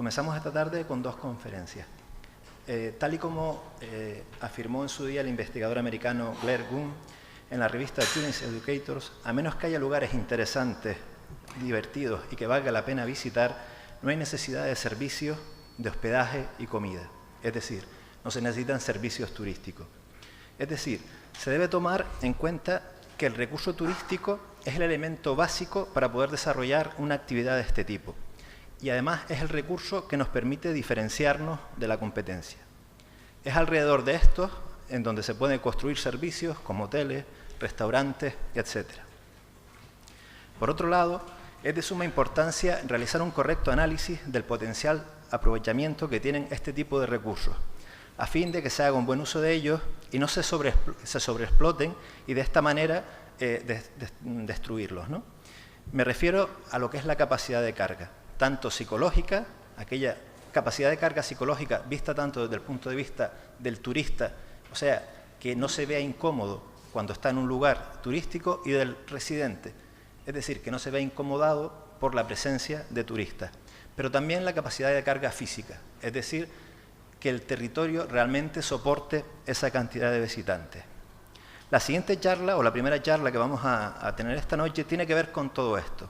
Comenzamos esta tarde con dos conferencias. Tal y como afirmó en su día el investigador americano Blair Gunn en la revista Tourist Educators, a menos que haya lugares interesantes, divertidos y que valga la pena visitar, no hay necesidad de servicios de hospedaje y comida. Es decir, no se necesitan servicios turísticos. Es decir, se debe tomar en cuenta que el recurso turístico es el elemento básico para poder desarrollar una actividad de este tipo. Y además es el recurso que nos permite diferenciarnos de la competencia. Es alrededor de estos en donde se pueden construir servicios como hoteles, restaurantes, etc. Por otro lado, es de suma importancia realizar un correcto análisis del potencial aprovechamiento que tienen este tipo de recursos, a fin de que se haga un buen uso de ellos y no se sobreexploten y de esta manera destruirlos, ¿no? Me refiero a lo que es la capacidad de carga, tanto psicológica, aquella capacidad de carga psicológica vista tanto desde el punto de vista del turista, o sea, que no se vea incómodo cuando está en un lugar turístico, y del residente, es decir, que no se vea incomodado por la presencia de turistas. Pero también la capacidad de carga física, es decir, que el territorio realmente soporte esa cantidad de visitantes. La siguiente charla, o la primera charla que vamos a tener esta noche, tiene que ver con todo esto.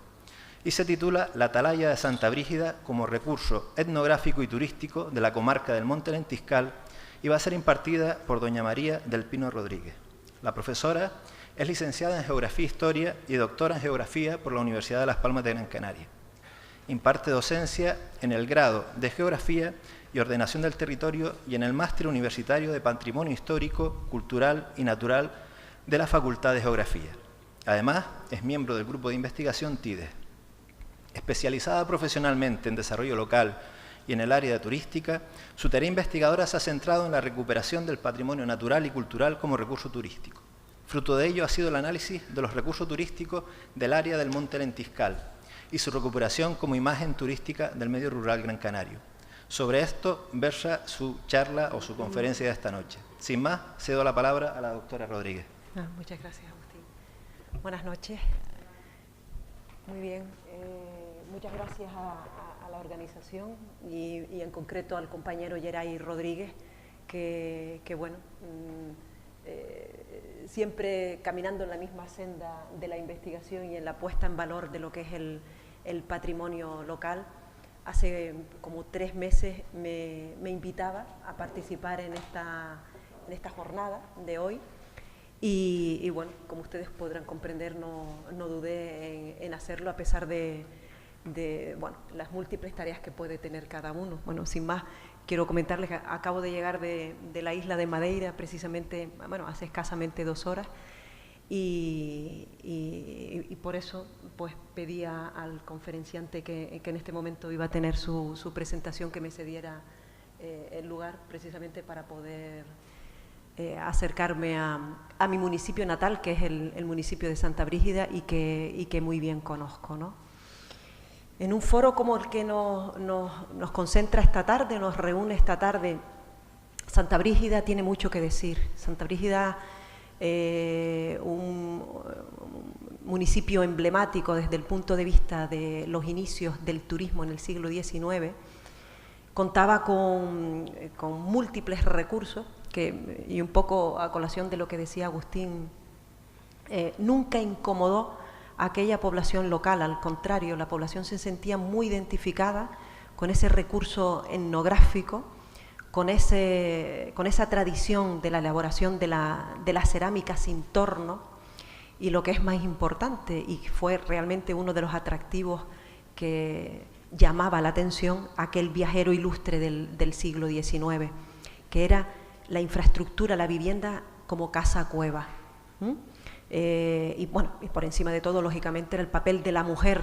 Y se titula La Atalaya de Santa Brígida como recurso etnográfico y turístico de la comarca del Monte Lentiscal, y va a ser impartida por doña María del Pino Rodríguez. La profesora es licenciada en Geografía e Historia y doctora en Geografía por la Universidad de Las Palmas de Gran Canaria. Imparte docencia en el grado de Geografía y Ordenación del Territorio y en el Máster Universitario de Patrimonio Histórico, Cultural y Natural de la Facultad de Geografía. Además, es miembro del grupo de investigación TIDES. Especializada profesionalmente en desarrollo local y en el área turística, su tarea investigadora se ha centrado en la recuperación del patrimonio natural y cultural como recurso turístico. Fruto de ello ha sido el análisis de los recursos turísticos del área del Monte Lentiscal y su recuperación como imagen turística del medio rural gran canario. Sobre esto versa su charla o su conferencia de esta noche. Sin más, cedo la palabra a la doctora Rodríguez. Muchas gracias, Agustín. Buenas noches. Muy bien. Muchas gracias a la organización y en concreto al compañero Geray Rodríguez, que bueno, siempre caminando en la misma senda de la investigación y en la puesta en valor de lo que es el patrimonio local. Hace como 3 meses me invitaba a participar en esta jornada de hoy y bueno, como ustedes podrán comprender, no dudé en hacerlo a pesar de bueno, las múltiples tareas que puede tener cada uno. Bueno, sin más, quiero comentarles que acabo de llegar de la isla de Madeira, precisamente, bueno, hace escasamente 2 horas, y por eso pues pedía al conferenciante que en este momento iba a tener su presentación, que me cediera el lugar precisamente para poder acercarme a mi municipio natal, que es el municipio de Santa Brígida, y que muy bien conozco, ¿no? En un foro como el que nos concentra esta tarde, nos reúne esta tarde, Santa Brígida tiene mucho que decir. Santa Brígida, un municipio emblemático desde el punto de vista de los inicios del turismo en el siglo XIX, contaba con múltiples recursos y un poco a colación de lo que decía Agustín, nunca incomodó a aquella población local. Al contrario, la población se sentía muy identificada con ese recurso etnográfico, con esa tradición de la elaboración de la cerámica sin torno, y lo que es más importante, y fue realmente uno de los atractivos que llamaba la atención a aquel viajero ilustre del siglo XIX, que era la infraestructura, la vivienda como casa-cueva. Y bueno, y por encima de todo, lógicamente, era el papel de la mujer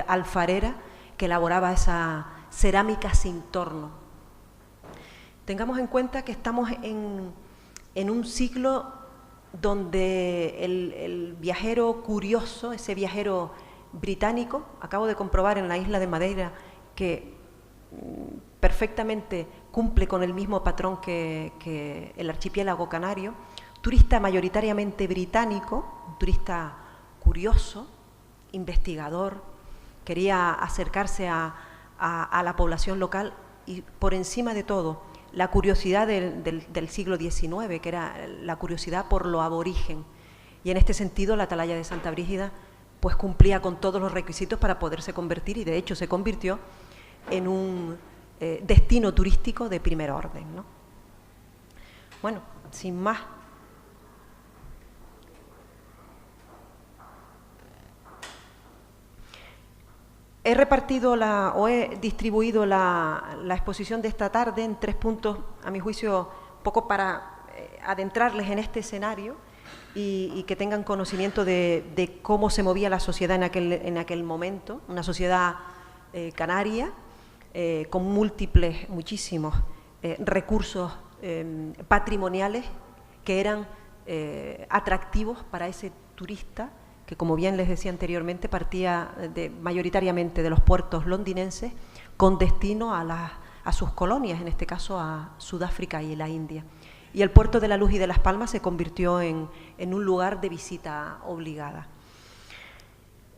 alfarera que elaboraba esa cerámica sin torno. Tengamos en cuenta que estamos en un siglo donde el viajero curioso, ese viajero británico, acabo de comprobar en la isla de Madeira que perfectamente cumple con el mismo patrón que el archipiélago canario, turista mayoritariamente británico, turista curioso, investigador, quería acercarse a a la población local y, por encima de todo, la curiosidad del siglo XIX, que era la curiosidad por lo aborigen. Y en este sentido, la atalaya de Santa Brígida pues cumplía con todos los requisitos para poderse convertir, y de hecho se convirtió en un destino turístico de primer orden, ¿no? Bueno, sin más. He repartido o he distribuido la exposición de esta tarde en 3 puntos, a mi juicio, poco para adentrarles en este escenario y que tengan conocimiento de cómo se movía la sociedad en aquel momento, una sociedad canaria con muchísimos recursos patrimoniales que eran atractivos para ese turista que, como bien les decía anteriormente, partía mayoritariamente de los puertos londinenses con destino a sus colonias, en este caso a Sudáfrica y la India. Y el puerto de La Luz y de Las Palmas se convirtió en un lugar de visita obligada.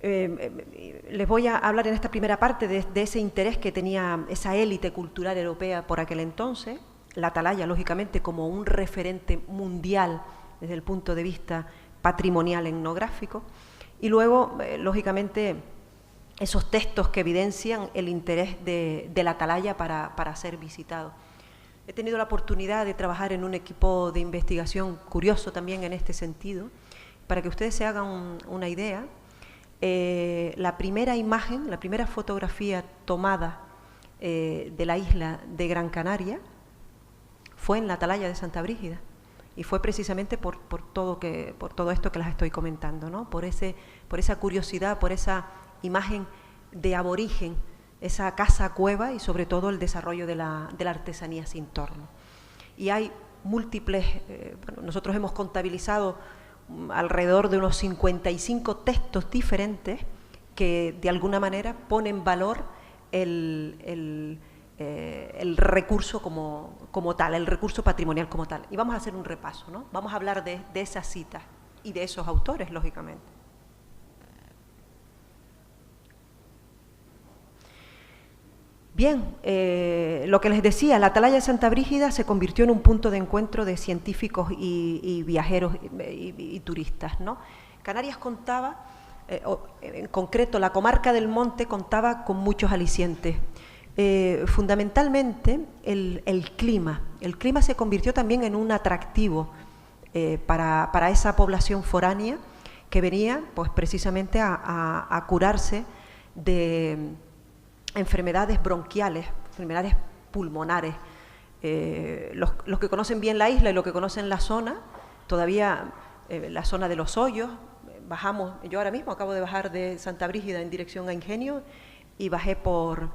Les voy a hablar en esta primera parte de ese interés que tenía esa élite cultural europea por aquel entonces, la atalaya, lógicamente, como un referente mundial desde el punto de vista patrimonial etnográfico, y luego, lógicamente, esos textos que evidencian el interés de la atalaya para ser visitado. He tenido la oportunidad de trabajar en un equipo de investigación curioso también en este sentido. Para que ustedes se hagan una idea, la primera imagen, la primera fotografía tomada de la isla de Gran Canaria fue en la atalaya de Santa Brígida, y fue precisamente por todo esto que les estoy comentando, ¿no? Por esa curiosidad, por esa imagen de aborigen, esa casa cueva y sobre todo el desarrollo de la artesanía sin torno. Y hay múltiples, nosotros hemos contabilizado alrededor de unos 55 textos diferentes que de alguna manera ponen en valor el recurso como tal, el recurso patrimonial como tal. Y vamos a hacer un repaso, ¿no? Vamos a hablar de esas citas y de esos autores, lógicamente. Bien, lo que les decía, la atalaya de Santa Brígida se convirtió en un punto de encuentro de científicos y viajeros y turistas, ¿no? Canarias contaba, en concreto la comarca del Monte, contaba con muchos alicientes. Fundamentalmente el clima. El clima se convirtió también en un atractivo para esa población foránea que venía pues precisamente a curarse de enfermedades bronquiales, enfermedades pulmonares. Los que conocen bien la isla y los que conocen la zona, todavía la zona de Los Hoyos, bajamos, yo ahora mismo acabo de bajar de Santa Brígida en dirección a Ingenio y bajé por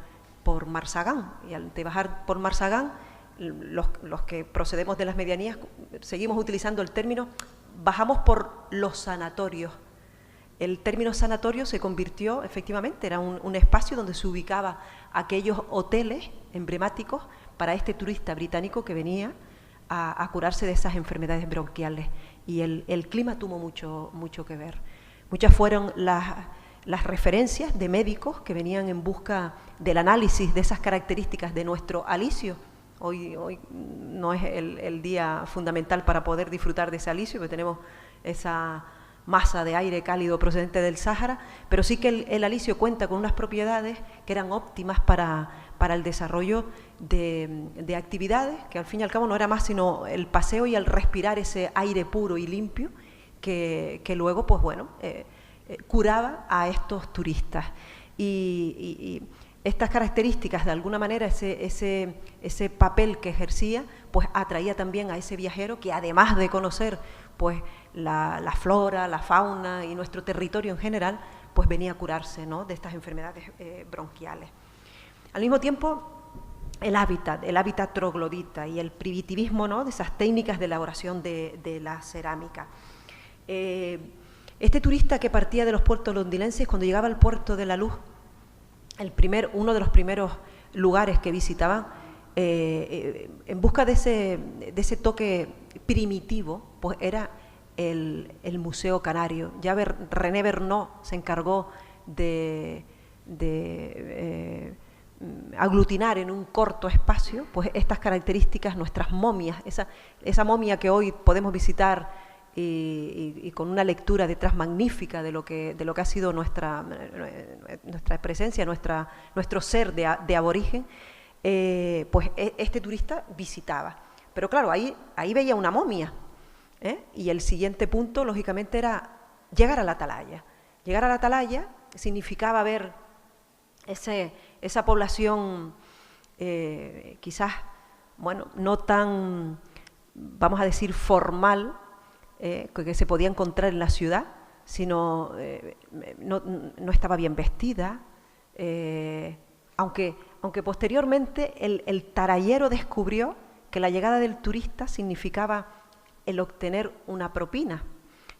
Marsagán, y al de bajar por Marsagán, los que procedemos de las medianías seguimos utilizando el término, bajamos por los sanatorios. El término sanatorio se convirtió, efectivamente, era un espacio donde se ubicaba aquellos hoteles emblemáticos para este turista británico que venía a curarse de esas enfermedades bronquiales. Y el clima tuvo mucho que ver. Muchas fueron las referencias de médicos que venían en busca del análisis de esas características de nuestro alisio. Hoy no es el día fundamental para poder disfrutar de ese alisio, porque tenemos esa masa de aire cálido procedente del Sáhara, pero sí que el alisio cuenta con unas propiedades que eran óptimas para el desarrollo de actividades, que al fin y al cabo no era más sino el paseo y el respirar ese aire puro y limpio que luego, pues bueno, curaba a estos turistas. Y estas características, de alguna manera, ese papel que ejercía, pues atraía también a ese viajero que, además de conocer pues la flora, la fauna y nuestro territorio en general, pues venía a curarse, ¿no?, de estas enfermedades bronquiales. Al mismo tiempo, el hábitat troglodita y el primitivismo, ¿no?, de esas técnicas de elaboración de la cerámica. Este turista que partía de los puertos londinenses, cuando llegaba al puerto de La Luz, uno de los primeros lugares que visitaban, en busca de ese toque primitivo, pues era el Museo Canario. Ya René Bernot se encargó de aglutinar en un corto espacio, pues estas características, nuestras momias, esa momia que hoy podemos visitar y con una lectura detrás magnífica de lo que ha sido nuestra presencia, nuestro ser de aborigen, pues este turista visitaba. Pero claro, ahí veía una momia, y el siguiente punto, lógicamente, era llegar a la atalaya. Llegar a la atalaya significaba ver esa población quizás, bueno, no tan, vamos a decir, formal, que se podía encontrar en la ciudad, sino no estaba bien vestida, aunque posteriormente el tarayero descubrió que la llegada del turista significaba el obtener una propina.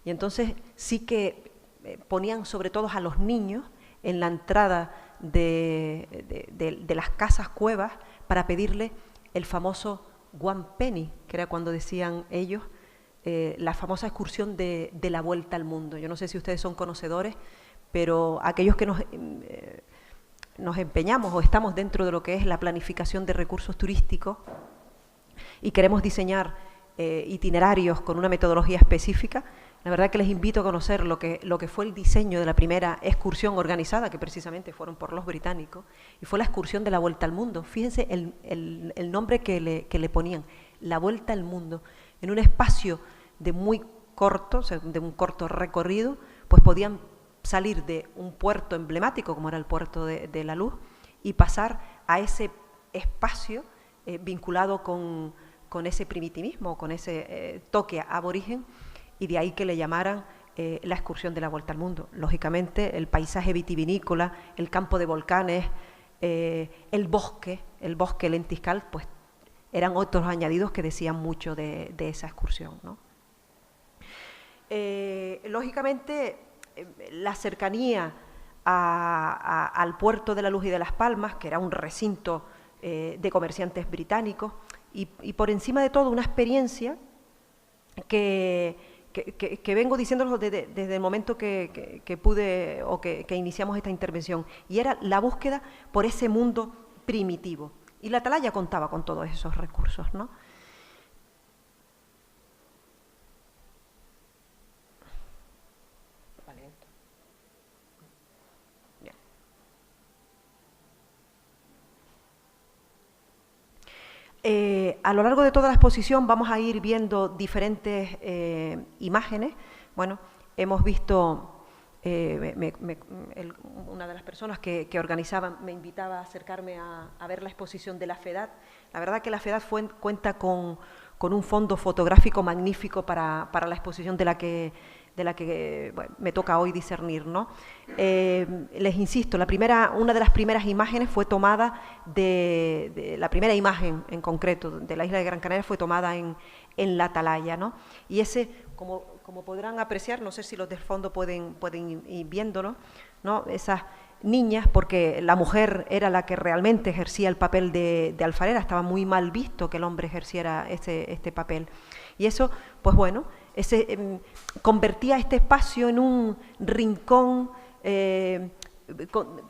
Y entonces sí que ponían sobre todo a los niños en la entrada de las casas cuevas para pedirle el famoso one penny, que era cuando decían ellos, la famosa excursión de la vuelta al mundo. Yo no sé si ustedes son conocedores, pero aquellos que nos empeñamos o estamos dentro de lo que es la planificación de recursos turísticos y queremos diseñar itinerarios con una metodología específica, la verdad que les invito a conocer lo que fue el diseño de la primera excursión organizada, que precisamente fueron por los británicos, y fue la excursión de la Vuelta al Mundo. Fíjense el nombre que le ponían, la Vuelta al Mundo. En un espacio de muy corto, o sea, de un corto recorrido, pues podían salir de un puerto emblemático, como era el puerto de La Luz, y pasar a ese espacio vinculado con ese primitivismo, con ese toque aborigen, y de ahí que le llamaran la excursión de la Vuelta al Mundo. Lógicamente, el paisaje vitivinícola, el campo de volcanes, el bosque lentiscal, pues eran otros añadidos que decían mucho de esa excursión, ¿no? Lógicamente, la cercanía al puerto de La Luz y de Las Palmas, que era un recinto de comerciantes británicos, y por encima de todo una experiencia que vengo diciéndolo desde el momento que pude o que iniciamos esta intervención, y era la búsqueda por ese mundo primitivo. Y la atalaya contaba con todos esos recursos, ¿no? A lo largo de toda la exposición vamos a ir viendo diferentes imágenes. Bueno, hemos visto, una de las personas que organizaban me invitaba a acercarme a ver la exposición de la FEDAT. La verdad que la FEDAT cuenta con un fondo fotográfico magnífico para la exposición de la que bueno, me toca hoy discernir, ¿no? Les insisto, una de las primeras imágenes fue tomada la primera imagen en concreto de la isla de Gran Canaria fue tomada en la atalaya, ¿no? Y ese, como podrán apreciar, no sé si los del fondo pueden ir viéndolo, ¿no? Esas niñas, porque la mujer era la que realmente ejercía el papel de alfarera, estaba muy mal visto que el hombre ejerciera este papel. Y eso, pues bueno, convertía este espacio en un rincón con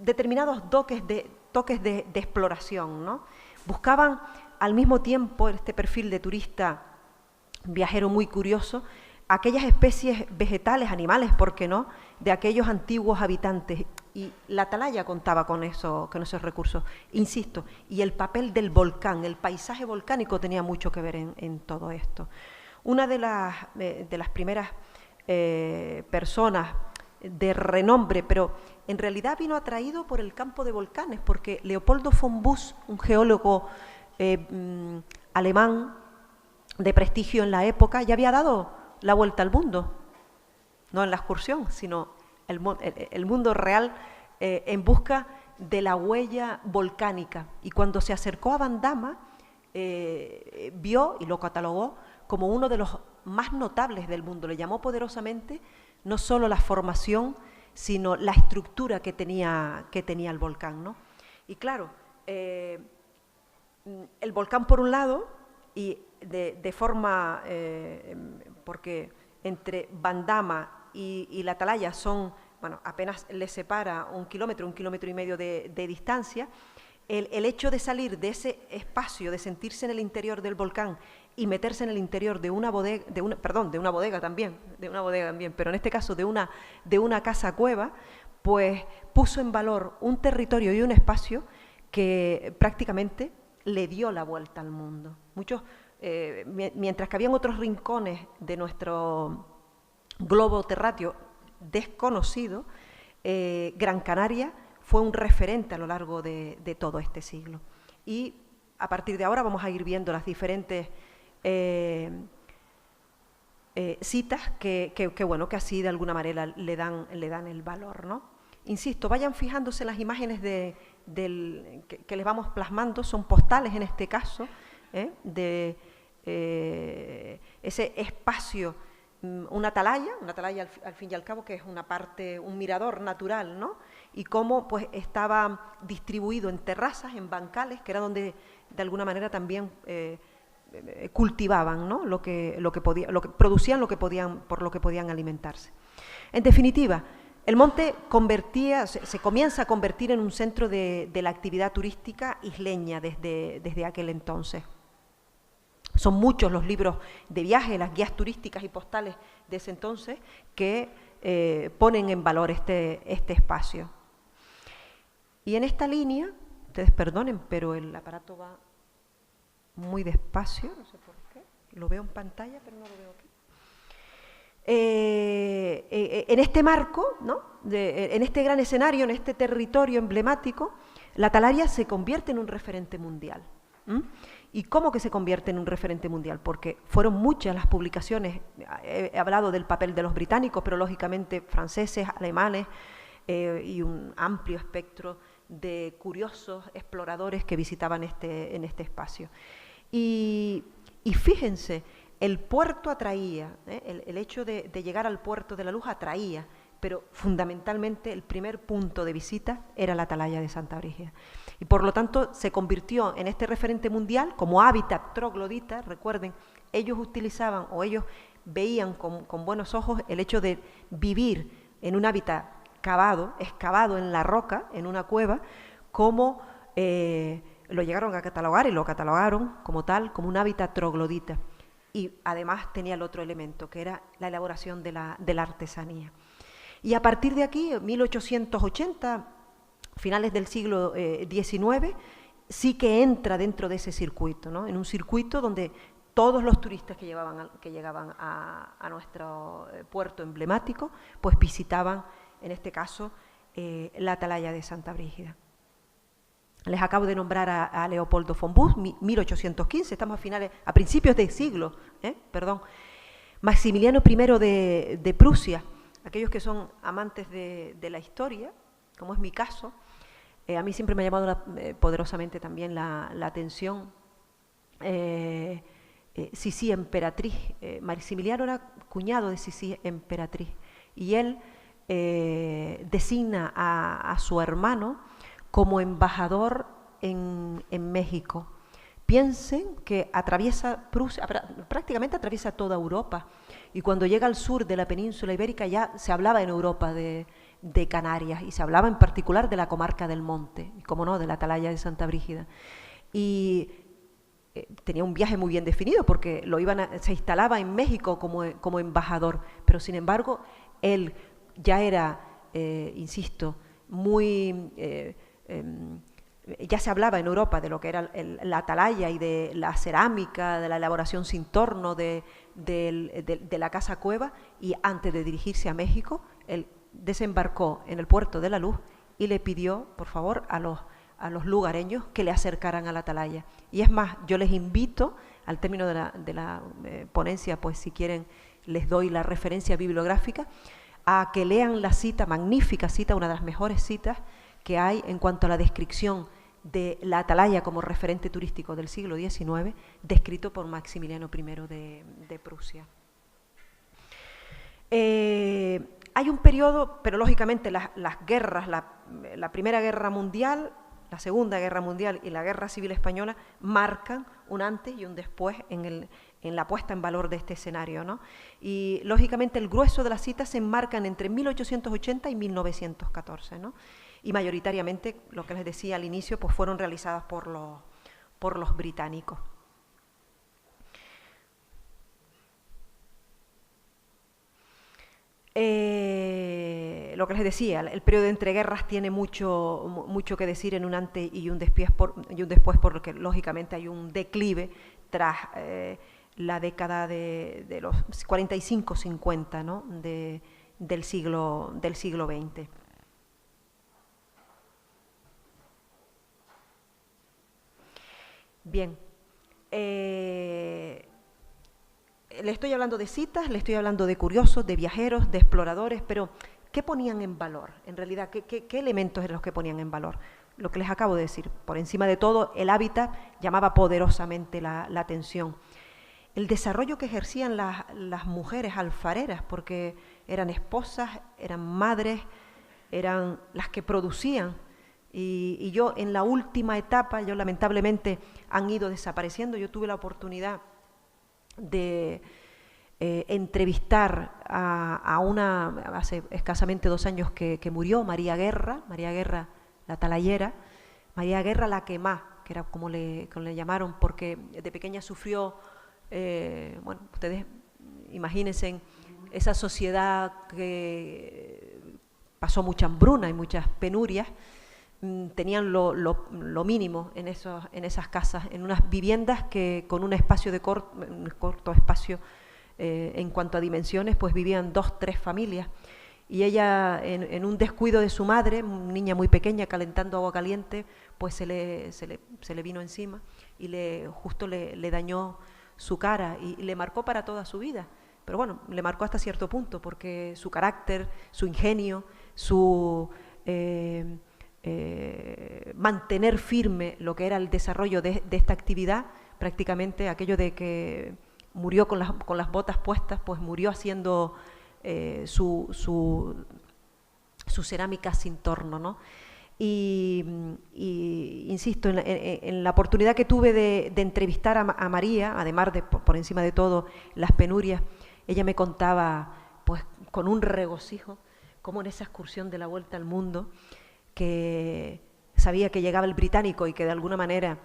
determinados toques de exploración, ¿no? Buscaban al mismo tiempo, este perfil de turista viajero muy curioso, aquellas especies vegetales, animales, ¿por qué no?, de aquellos antiguos habitantes. Y la atalaya contaba con esos recursos, insisto, y el papel del volcán, el paisaje volcánico tenía mucho que ver en todo esto. Una de las primeras personas de renombre, pero en realidad vino atraído por el campo de volcanes, porque Leopoldo von Busch, un geólogo alemán de prestigio en la época, ya había dado la vuelta al mundo, no en la excursión, sino el mundo real en busca de la huella volcánica. Y cuando se acercó a Bandama, vio y lo catalogó como uno de los más notables del mundo. Le llamó poderosamente no solo la formación, sino la estructura que tenía el volcán, ¿no? Y claro, el volcán por un lado, y de forma, porque entre Bandama y la atalaya son bueno, apenas le separa 1 kilómetro y medio de distancia, el hecho de salir de ese espacio, de sentirse en el interior del volcán y meterse en el interior de una bodega, de una bodega también, pero en este caso de una casa cueva, pues puso en valor un territorio y un espacio que prácticamente le dio la vuelta al mundo. Muchos, mientras que habían otros rincones de nuestro globo terráqueo desconocido, Gran Canaria fue un referente a lo largo de todo este siglo. Y a partir de ahora vamos a ir viendo las diferentes citas que así de alguna manera le dan el valor, ¿no? Insisto, vayan fijándose en las imágenes que les vamos plasmando, son postales en este caso, de ese espacio, una atalaya al fin y al cabo, que es una parte, un mirador natural, ¿no? Y cómo pues estaba distribuido en terrazas, en bancales, que era donde de alguna manera también cultivaban, ¿no? Producían por lo que podían alimentarse. En definitiva, el monte se comienza a convertir en un centro de la actividad turística isleña desde aquel entonces. Son muchos los libros de viaje, las guías turísticas y postales de ese entonces que ponen en valor este espacio. Y en esta línea, ustedes perdonen, pero el aparato va muy despacio, no sé por qué, lo veo en pantalla, pero no lo veo aquí. En este marco, ¿no? En este gran escenario, en este territorio emblemático, la Atalaya se convierte en un referente mundial. ¿Y cómo que se convierte en un referente mundial? Porque fueron muchas las publicaciones, he hablado del papel de los británicos, pero lógicamente franceses, alemanes y un amplio espectro de curiosos exploradores que visitaban en este espacio. Y fíjense, el puerto atraía, el hecho de llegar al puerto de la Luz atraía, pero fundamentalmente el primer punto de visita era la Atalaya de Santa Brígida. Y por lo tanto se convirtió en este referente mundial como hábitat troglodita. Recuerden, ellos utilizaban o ellos veían con buenos ojos el hecho de vivir en un hábitat excavado en la roca, en una cueva, como lo llegaron a catalogar y lo catalogaron como tal, como un hábitat troglodita. Y además tenía el otro elemento, que era la elaboración de la artesanía. Y a partir de aquí, 1880, finales del siglo XIX, sí que entra dentro de ese circuito, ¿no? En un circuito donde todos los turistas que llegaban a nuestro puerto emblemático, pues visitaban, en este caso, la Atalaya de Santa Brígida. Les acabo de nombrar a Leopoldo von Buch, 1815, estamos a principios del siglo, Maximiliano I de Prusia. Aquellos que son amantes de la historia, como es mi caso, a mí siempre me ha llamado poderosamente también la atención Sisi emperatriz. Maximiliano era cuñado de Sisi emperatriz y él designa a su hermano como embajador en México. Piensen que atraviesa Prusia, prácticamente atraviesa toda Europa, y cuando llega al sur de la península ibérica ya se hablaba en Europa de Canarias, y se hablaba en particular de la comarca del Monte, y como no, de la Atalaya de Santa Brígida. Y tenía un viaje muy bien definido porque se instalaba en México como embajador, pero sin embargo él ya era, insisto, muy... ya se hablaba en Europa de lo que era la atalaya y de la cerámica, de la elaboración sin torno, de la casa cueva, y antes de dirigirse a México, él desembarcó en el puerto de la Luz y le pidió, por favor, a los lugareños que le acercaran a la atalaya. Y es más, yo les invito, al término de la ponencia, pues si quieren les doy la referencia bibliográfica, a que lean la cita, magnífica cita, una de las mejores citas que hay en cuanto a la descripción de la Atalaya como referente turístico del siglo XIX, descrito por Maximiliano I de Prusia. Hay un periodo, pero lógicamente las guerras, la Primera Guerra Mundial la Segunda Guerra Mundial y la Guerra Civil Española marcan un antes y un después en la puesta en valor de este escenario, ¿no? Y, lógicamente, el grueso de las citas se enmarcan entre 1880 y 1914, ¿no? Y mayoritariamente, lo que les decía al inicio, pues fueron realizadas por los británicos. Lo que les decía, el periodo de entreguerras tiene mucho que decir en un antes y un después, porque lógicamente hay un declive tras la década de los 45-50, ¿no? del siglo XX. Bien. Le estoy hablando de citas, le estoy hablando de curiosos, de viajeros, de exploradores, pero ¿qué ponían en valor? En realidad, ¿qué elementos eran los que ponían en valor? Lo que les acabo de decir. Por encima de todo, el hábitat llamaba poderosamente la atención. El desarrollo que ejercían las mujeres alfareras, porque eran esposas, eran madres, eran las que producían. Y yo, en la última etapa, lamentablemente han ido desapareciendo. Yo tuve la oportunidad de entrevistar a una, hace escasamente 2 años que murió, María Guerra la talayera, María Guerra la quemá, que era como le llamaron, porque de pequeña sufrió, bueno, ustedes imagínense esa sociedad que pasó mucha hambruna y muchas penurias. Tenían lo mínimo en esas casas, en unas viviendas que con un espacio un corto espacio en cuanto a dimensiones, pues vivían 2, 3 familias. Y ella, en un descuido de su madre, una niña muy pequeña calentando agua caliente, pues se le vino encima y justo le dañó su cara y le marcó para toda su vida. Pero bueno, le marcó hasta cierto punto, porque su carácter, su ingenio, su mantener firme lo que era el desarrollo de esta actividad, prácticamente aquello de que murió con las botas puestas, pues murió haciendo su cerámica sin torno, ¿no? Y insisto, en la oportunidad que tuve de entrevistar a María, además de, por encima de todo, las penurias, ella me contaba, pues con un regocijo, cómo en esa excursión de la vuelta al mundo, que sabía que llegaba el británico y que de alguna manera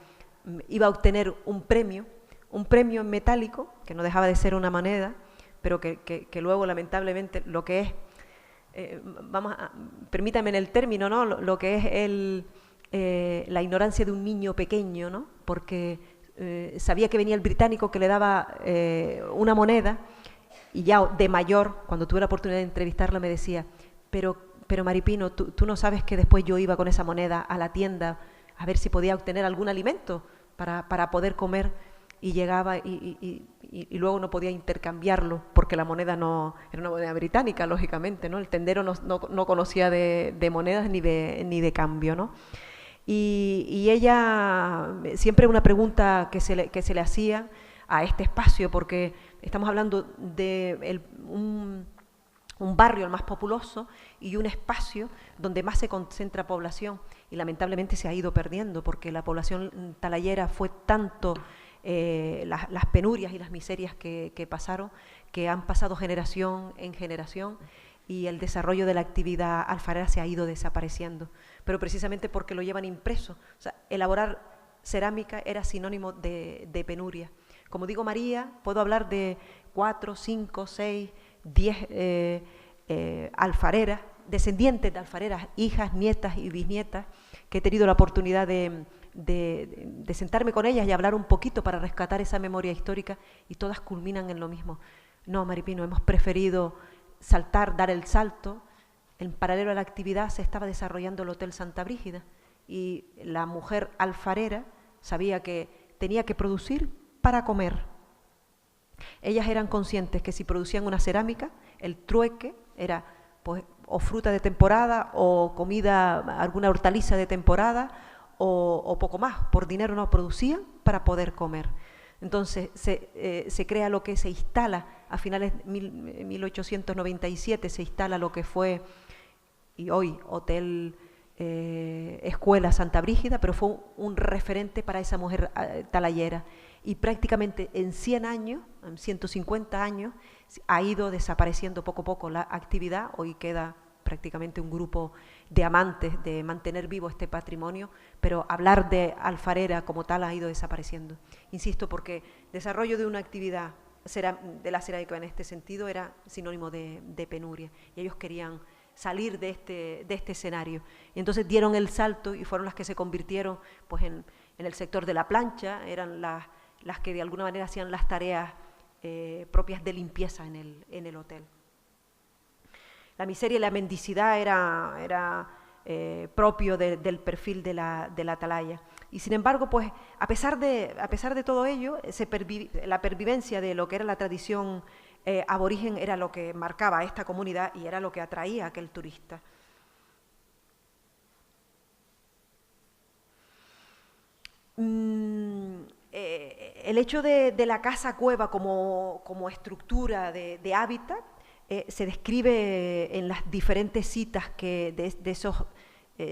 iba a obtener un premio en metálico, que no dejaba de ser una moneda, pero que luego, lamentablemente, lo que es, permítame en el término, ¿no? Lo que es la ignorancia de un niño pequeño, ¿no? Porque sabía que venía el británico que le daba una moneda, y ya de mayor, cuando tuve la oportunidad de entrevistarla, me decía, pero Maripino, tú no sabes que después yo iba con esa moneda a la tienda a ver si podía obtener algún alimento para poder comer, y llegaba y luego no podía intercambiarlo porque la moneda no era una moneda británica, lógicamente, ¿no? El tendero no conocía de monedas ni de cambio, ¿no? Y ella, siempre una pregunta que se le hacía a este espacio, porque estamos hablando de un barrio el más populoso y un espacio donde más se concentra población, y lamentablemente se ha ido perdiendo porque la población talayera fue tanto las penurias y las miserias que pasaron, que han pasado generación en generación, y el desarrollo de la actividad alfarera se ha ido desapareciendo, pero precisamente porque lo llevan impreso. O sea, elaborar cerámica era sinónimo de penuria. Como digo, María, puedo hablar de 4, 5, 6, 10 alfareras, descendientes de alfareras, hijas, nietas y bisnietas, que he tenido la oportunidad de sentarme con ellas y hablar un poquito para rescatar esa memoria histórica, y todas culminan en lo mismo. No, Maripino, hemos preferido dar el salto. En paralelo a la actividad se estaba desarrollando el Hotel Santa Brígida, y la mujer alfarera sabía que tenía que producir para comer. Ellas eran conscientes que si producían una cerámica, el trueque era pues o fruta de temporada, o comida, alguna hortaliza de temporada, o poco más. Por dinero no producían para poder comer. Entonces se crea lo que se instala a finales de 1897, se instala lo que fue, y hoy, Hotel escuela Santa Brígida, pero fue un referente para esa mujer talayera. Y prácticamente en 100 años, en 150 años, ha ido desapareciendo poco a poco la actividad. Hoy queda prácticamente un grupo de amantes de mantener vivo este patrimonio, pero hablar de alfarera como tal ha ido desapareciendo. Insisto, porque desarrollo de una actividad de la cerámica en este sentido era sinónimo de penuria, y ellos querían salir de este escenario. Y entonces dieron el salto y fueron las que se convirtieron pues, en el sector de la plancha, eran las que de alguna manera hacían las tareas propias de limpieza en el hotel. La miseria y la mendicidad era propio del perfil de la atalaya. Y sin embargo, pues, a pesar de todo ello, la pervivencia de lo que era la tradición aborigen era lo que marcaba a esta comunidad y era lo que atraía a aquel turista. El hecho de la casa cueva como estructura de hábitat se describe en las diferentes citas de esos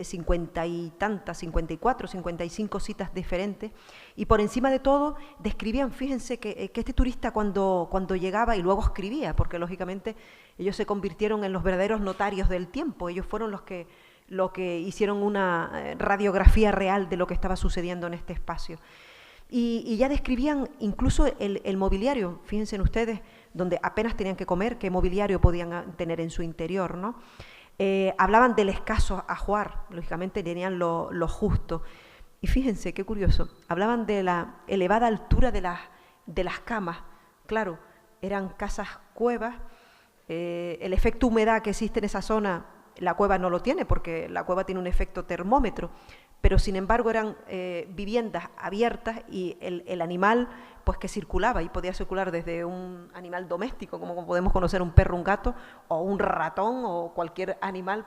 50 y tantas, 54, 55 citas diferentes, y por encima de todo describían, fíjense que este turista cuando llegaba, y luego escribía, porque lógicamente ellos se convirtieron en los verdaderos notarios del tiempo, ellos fueron los que hicieron una radiografía real de lo que estaba sucediendo en este espacio. Y ya describían incluso el mobiliario, fíjense en ustedes, donde apenas tenían que comer, qué mobiliario podían tener en su interior, ¿no? Hablaban del escaso ajuar, lógicamente tenían lo justo. Y fíjense, qué curioso, hablaban de la elevada altura de las camas. Claro, eran casas cuevas, el efecto humedad que existe en esa zona, la cueva no lo tiene, porque la cueva tiene un efecto termómetro, pero sin embargo eran viviendas abiertas y el animal pues que circulaba, y podía circular desde un animal doméstico, como podemos conocer un perro, un gato, o un ratón, o cualquier animal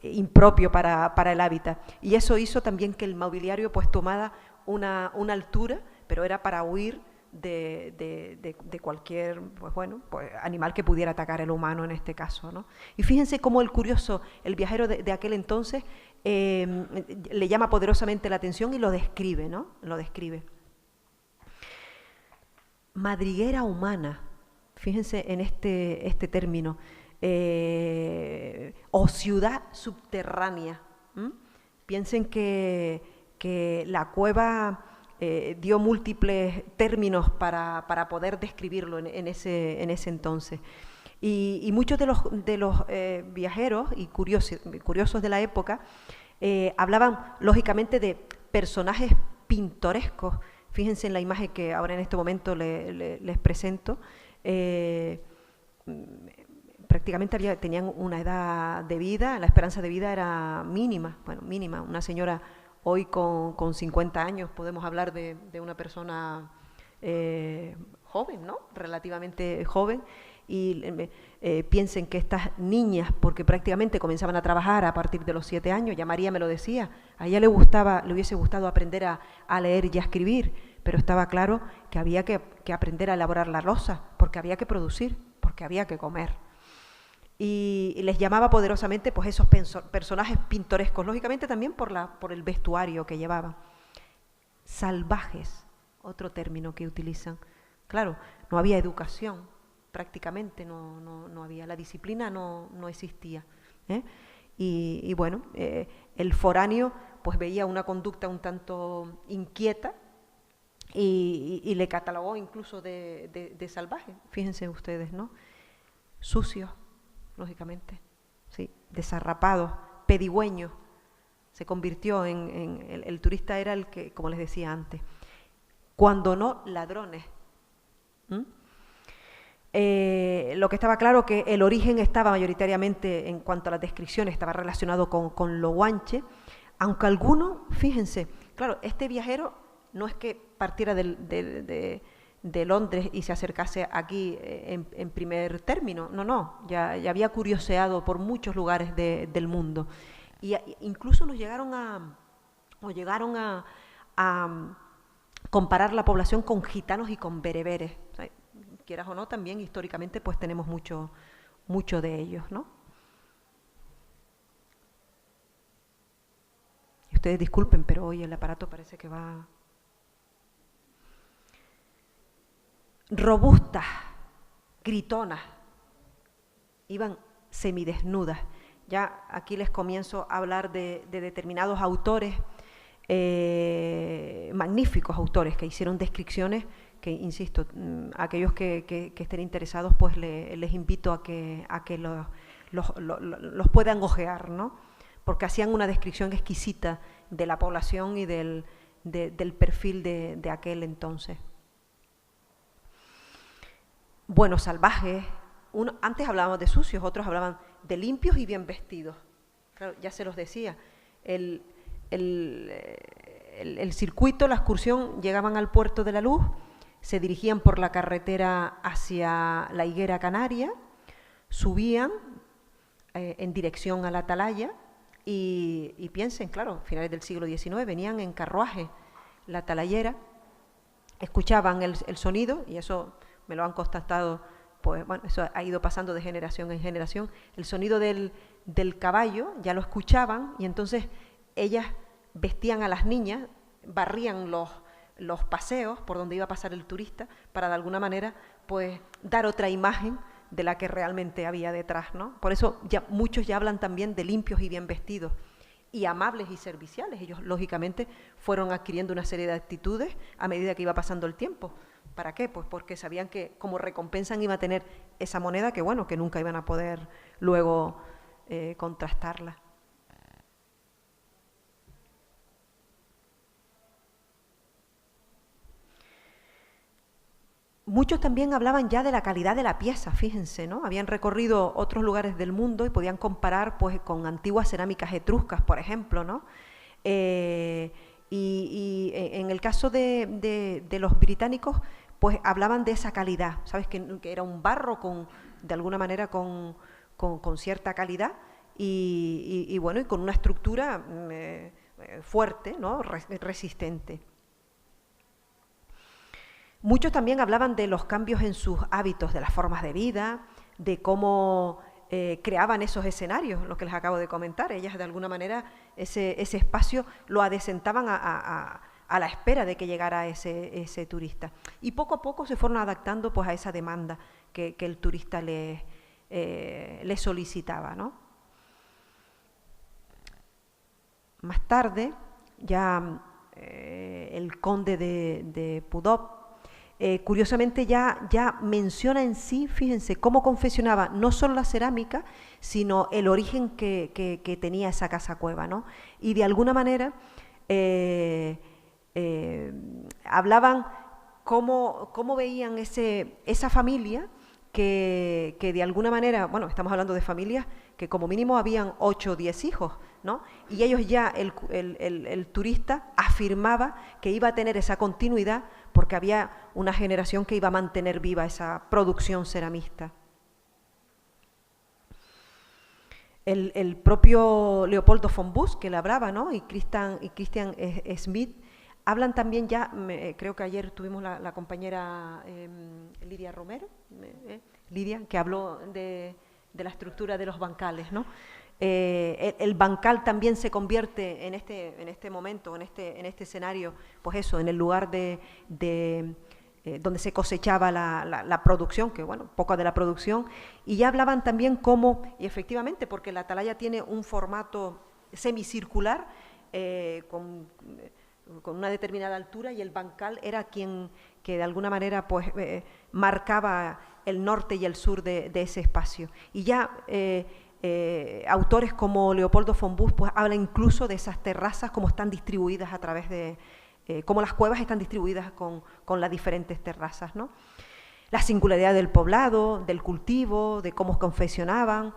impropio para el hábitat. Y eso hizo también que el mobiliario pues tomara una altura, pero era para huir de cualquier pues animal que pudiera atacar al humano en este caso, ¿no? Y fíjense cómo el viajero de aquel entonces le llama poderosamente la atención y lo describe, ¿no? Lo describe. Madriguera humana, fíjense en este término, o ciudad subterránea. Piensen que la cueva dio múltiples términos para poder describirlo en ese entonces. Y muchos de los viajeros y curiosos de la época hablaban lógicamente de personajes pintorescos. Fíjense en la imagen que ahora en este momento les presento. Prácticamente tenían una edad de vida, la esperanza de vida era mínima, mínima. Una señora hoy con 50 años podemos hablar de una persona joven, ¿no? Relativamente joven. Y piensen que estas niñas, porque prácticamente comenzaban a trabajar a partir de los 7 años, ya María me lo decía, a ella le hubiese gustado aprender a leer y a escribir, pero estaba claro que había que aprender a elaborar la loza, porque había que producir, porque había que comer. Y les llamaba poderosamente pues esos personajes pintorescos, lógicamente también por el vestuario que llevaban. Salvajes, otro término que utilizan. Claro, no había educación, prácticamente no había, la disciplina no existía, ¿eh? Y bueno, el foráneo pues veía una conducta un tanto inquieta y le catalogó incluso de salvaje, fíjense ustedes, ¿no? Sucios, lógicamente, sí, desarrapados, pedigüeños, se convirtió en el turista era el que, como les decía antes, cuando no ladrones. Lo que estaba claro que el origen estaba mayoritariamente, en cuanto a las descripciones, estaba relacionado con lo guanche, aunque algunos, fíjense, claro, este viajero no es que partiera de Londres y se acercase aquí en primer término, no, ya había curioseado por muchos lugares del mundo, y incluso llegaron a comparar la población con gitanos y con bereberes. O sea, quieras o no, también históricamente pues tenemos mucho de ellos, ¿no? Ustedes disculpen, pero hoy el aparato parece que va... Robustas, gritonas, iban semidesnudas. Ya aquí les comienzo a hablar de determinados autores, magníficos autores que hicieron descripciones que, insisto, aquellos que estén interesados, pues les invito a que los puedan ojear, ¿no? Porque hacían una descripción exquisita de la población y del perfil de aquel entonces. Buenos salvajes, antes hablábamos de sucios, otros hablaban de limpios y bien vestidos. Claro, ya se los decía, el circuito, la excursión, llegaban al Puerto de la Luz, se dirigían por la carretera hacia la Higuera Canaria, subían en dirección a la Atalaya y piensen, claro, finales del siglo XIX, venían en carruaje la atalayera, escuchaban el sonido, y eso me lo han constatado, pues bueno, eso ha ido pasando de generación en generación, el sonido del caballo, ya lo escuchaban, y entonces ellas vestían a las niñas, barrían los paseos por donde iba a pasar el turista, para de alguna manera pues dar otra imagen de la que realmente había detrás, ¿no? Por eso muchos ya hablan también de limpios y bien vestidos, y amables y serviciales. Ellos, lógicamente, fueron adquiriendo una serie de actitudes a medida que iba pasando el tiempo. ¿Para qué? Pues porque sabían que como recompensa iba a tener esa moneda que, bueno, que nunca iban a poder luego contrastarla. Muchos también hablaban ya de la calidad de la pieza, fíjense, ¿no? Habían recorrido otros lugares del mundo y podían comparar, pues, con antiguas cerámicas etruscas, por ejemplo, ¿no? Y en el caso de los británicos, pues hablaban de esa calidad, ¿sabes? Que era un barro de alguna manera con cierta calidad y bueno, y con una estructura fuerte, ¿no? Resistente. Muchos también hablaban de los cambios en sus hábitos, de las formas de vida, de cómo creaban esos escenarios, lo que les acabo de comentar. Ellas, de alguna manera, ese espacio lo adecentaban a la espera de que llegara ese turista. Y poco a poco se fueron adaptando, pues, a esa demanda que el turista les solicitaba, ¿no? Más tarde, ya el conde de Pudop, curiosamente ya menciona en sí, fíjense, cómo confeccionaba no solo la cerámica, sino el origen que tenía esa casa cueva, ¿no? Y de alguna manera hablaban cómo veían esa familia que de alguna manera, bueno, estamos hablando de familias que como mínimo habían 8 o 10 hijos, ¿no? Y ellos ya, el turista afirmaba que iba a tener esa continuidad porque había una generación que iba a mantener viva esa producción ceramista. El propio Leopoldo von Busch, que le hablaba, ¿no? y Christian Smith, hablan también ya, creo que ayer tuvimos la compañera Lidia Romero, Lidia, que habló de la estructura de los bancales, ¿no? El bancal también se convierte en este momento, en este escenario, pues eso, en el lugar donde se cosechaba la producción, que bueno, poco de la producción, y ya hablaban también cómo, y efectivamente, porque la atalaya tiene un formato semicircular, con una determinada altura, y el bancal era quien que de alguna manera pues marcaba el norte y el sur de ese espacio. Y ya autores como Leopoldo von Busch pues hablan incluso de esas terrazas, cómo están distribuidas a través de cómo las cuevas están distribuidas con las diferentes terrazas, ¿no? La singularidad del poblado, del cultivo, de cómo confeccionaban,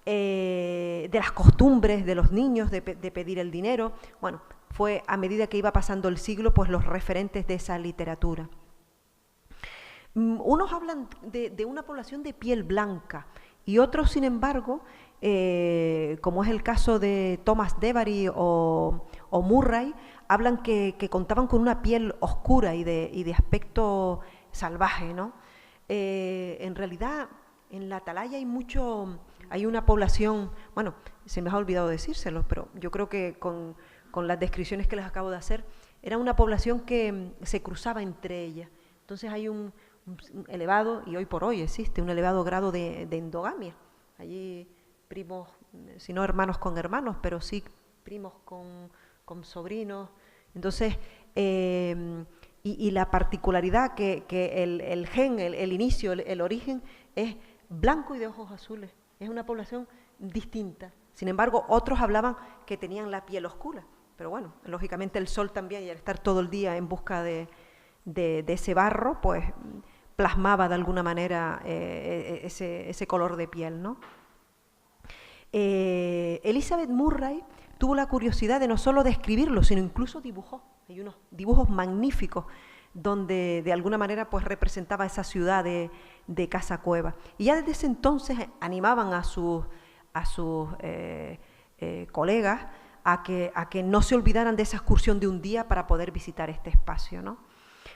de las costumbres de los niños de pedir el dinero. Bueno, fue a medida que iba pasando el siglo, pues los referentes de esa literatura. Unos hablan de una población de piel blanca y otros, sin embargo, como es el caso de Thomas Devary o Murray, hablan que contaban con una piel oscura y de aspecto salvaje, ¿no? En realidad, en la atalaya hay una población, bueno, se me ha olvidado decírselo, pero yo creo que con con las descripciones que les acabo de hacer, era una población que se cruzaba entre ellas. Entonces hay un elevado, y hoy por hoy existe, un elevado grado de endogamia. Allí primos, si no hermanos con hermanos, pero sí primos con sobrinos. Entonces, y la particularidad que el gen, el inicio, el origen, es blanco y de ojos azules. Es una población distinta. Sin embargo, otros hablaban que tenían la piel oscura. Pero bueno, lógicamente el sol también, y al estar todo el día en busca de ese barro, pues plasmaba de alguna manera ese color de piel, ¿no? Elizabeth Murray tuvo la curiosidad de no solo describirlo, sino incluso dibujó. Hay unos dibujos magníficos donde de alguna manera pues representaba esa ciudad de Casa Cueva. Y ya desde ese entonces animaban a sus colegas a que no se olvidaran de esa excursión de un día para poder visitar este espacio, ¿no?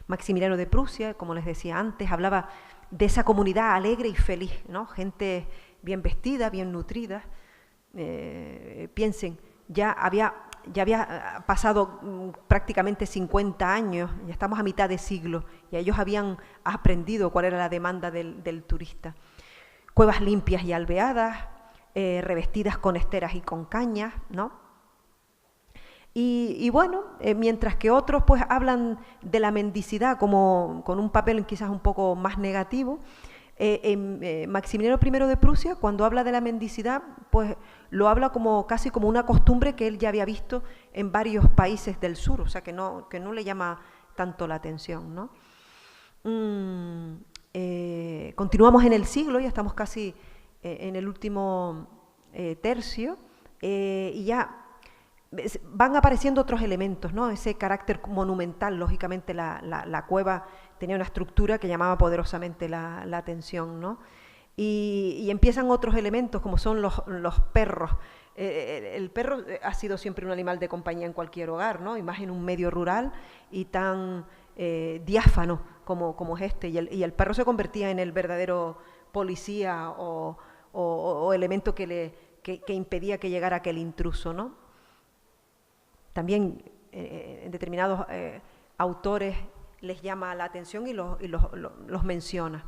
Maximiliano de Prusia, como les decía antes, hablaba de esa comunidad alegre y feliz, ¿no? Gente bien vestida, bien nutrida. Piensen, ya había pasado prácticamente 50 años, ya estamos a mitad de siglo, y ellos habían aprendido cuál era la demanda del turista. Cuevas limpias y alveadas, revestidas con esteras y con cañas, ¿no? Y bueno, mientras que otros pues hablan de la mendicidad como con un papel quizás un poco más negativo, Maximiliano I de Prusia, cuando habla de la mendicidad, pues lo habla casi como una costumbre que él ya había visto en varios países del sur, o sea que no le llama tanto la atención, ¿no? Continuamos en el siglo, ya estamos casi en el último tercio, y ya van apareciendo otros elementos, ¿no? Ese carácter monumental, lógicamente la cueva tenía una estructura que llamaba poderosamente la atención, ¿no? Y empiezan otros elementos como son los perros. El perro ha sido siempre un animal de compañía en cualquier hogar, ¿no? Y más en un medio rural y tan diáfano como es este. Y el perro se convertía en el verdadero policía o elemento que impedía que llegara aquel intruso, ¿no? También en determinados autores les llama la atención y los menciona.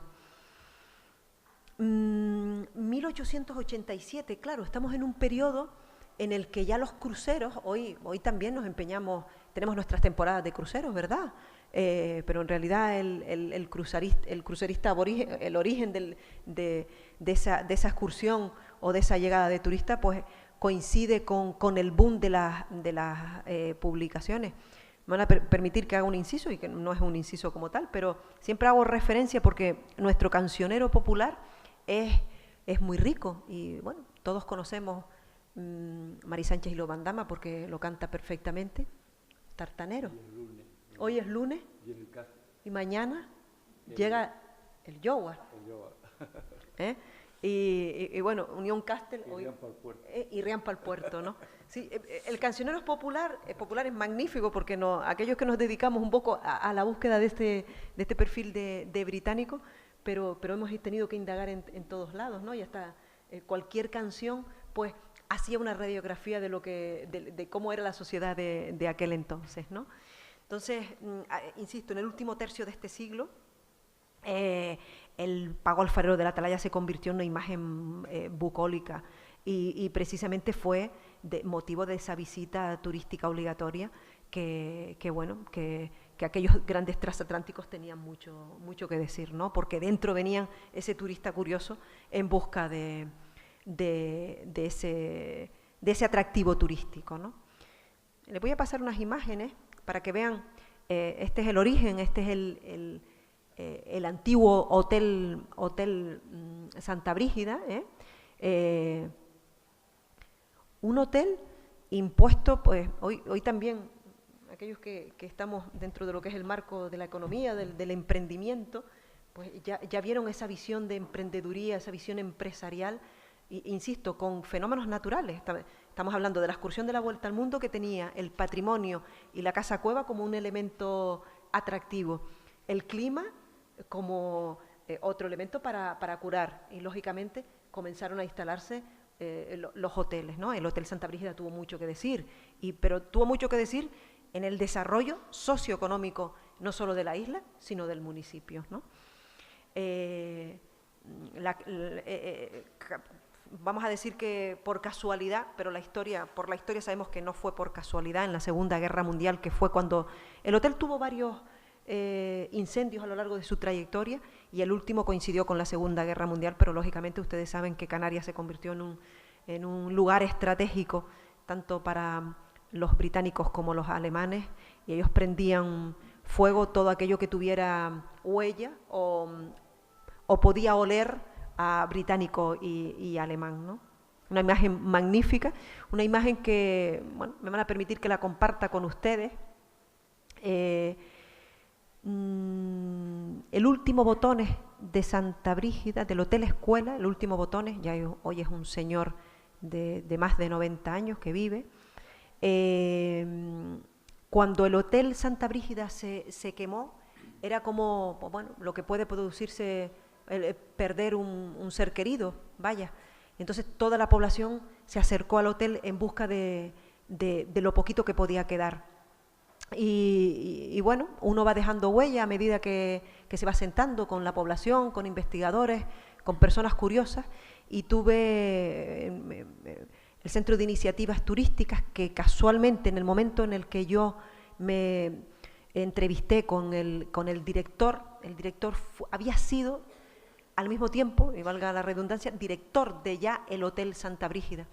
1887, claro, estamos en un periodo en el que ya los cruceros, hoy también nos empeñamos, tenemos nuestras temporadas de cruceros, ¿verdad? Pero en realidad el crucerista aborigen, el origen de esa excursión o de esa llegada de turista, pues coincide con el boom de las publicaciones. Me van a permitir que haga un inciso, y que no es un inciso como tal, pero siempre hago referencia porque nuestro cancionero popular es muy rico, y bueno, todos conocemos Mari Sánchez y Lobandama porque lo canta perfectamente, tartanero. Hoy es lunes y mañana llega el Yowar. Y bueno, Unión Castel y Riampa al puerto, ¿no? Sí, el cancionero es popular es magnífico porque aquellos que nos dedicamos un poco a la búsqueda de este perfil de británico, pero hemos tenido que indagar en todos lados, ¿no? Y hasta cualquier canción, pues, hacía una radiografía de cómo era la sociedad de aquel entonces, ¿no? Entonces, insisto, en el último tercio de este siglo, el pago alfarero de la Atalaya se convirtió en una imagen bucólica y precisamente fue motivo de esa visita turística obligatoria que aquellos grandes transatlánticos tenían mucho que decir, ¿no? Porque dentro venían ese turista curioso en busca de ese atractivo turístico, ¿no? Les voy a pasar unas imágenes para que vean, este es el origen, este es el antiguo hotel Santa Brígida, un hotel impuesto, pues hoy también, aquellos que estamos dentro de lo que es el marco de la economía, del emprendimiento, pues ya vieron esa visión de emprendeduría, esa visión empresarial, insisto, con fenómenos naturales. Estamos hablando de la excursión de la Vuelta al Mundo, que tenía el patrimonio y la casa cueva como un elemento atractivo, el clima como otro elemento para curar, y lógicamente comenzaron a instalarse los hoteles, ¿no? El Hotel Santa Brígida tuvo mucho que decir, pero tuvo mucho que decir en el desarrollo socioeconómico, no solo de la isla, sino del municipio, ¿no? Vamos a decir que por casualidad, pero por la historia sabemos que no fue por casualidad, en la Segunda Guerra Mundial, que fue cuando el hotel tuvo varios incendios a lo largo de su trayectoria, y el último coincidió con la Segunda Guerra Mundial, pero lógicamente ustedes saben que Canarias se convirtió en un lugar estratégico, tanto para los británicos como los alemanes, y ellos prendían fuego todo aquello que tuviera huella o podía oler a británico y alemán, ¿no? Una imagen magnífica, una imagen que, bueno, me van a permitir que la comparta con ustedes. El último Botones de Santa Brígida, del Hotel Escuela, el último Botones, ya hoy es un señor de más de 90 años que vive. Cuando el Hotel Santa Brígida se quemó, era como, bueno, lo que puede producirse perder un ser querido, vaya. Entonces toda la población se acercó al hotel en busca de lo poquito que podía quedar. Y bueno, uno va dejando huella a medida que se va sentando con la población, con investigadores, con personas curiosas, y tuve el Centro de Iniciativas Turísticas, que casualmente en el momento en el que yo me entrevisté con el director había sido al mismo tiempo, y valga la redundancia, director de ya el Hotel Santa Brígida.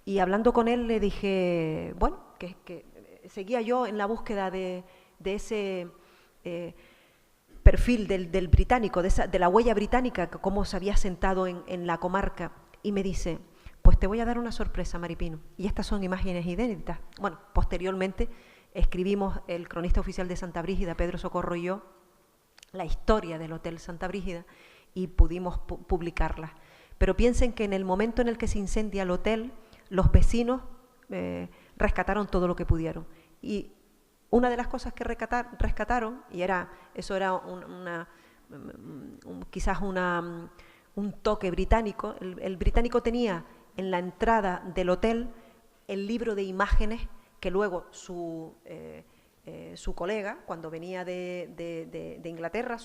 Y hablando con él le dije, bueno, que seguía yo en la búsqueda de ese perfil del británico, de la huella británica, cómo se había sentado en la comarca, y me dice, pues te voy a dar una sorpresa, Maripino, y estas son imágenes inéditas. Bueno, posteriormente escribimos el cronista oficial de Santa Brígida, Pedro Socorro, y yo, la historia del Hotel Santa Brígida, y pudimos publicarla. Pero piensen que en el momento en el que se incendia el hotel, los vecinos rescataron todo lo que pudieron. Y una de las cosas que rescataron, y eso era quizás un toque británico, el británico tenía en la entrada del hotel el libro de imágenes que luego su colega, cuando venía de Inglaterra,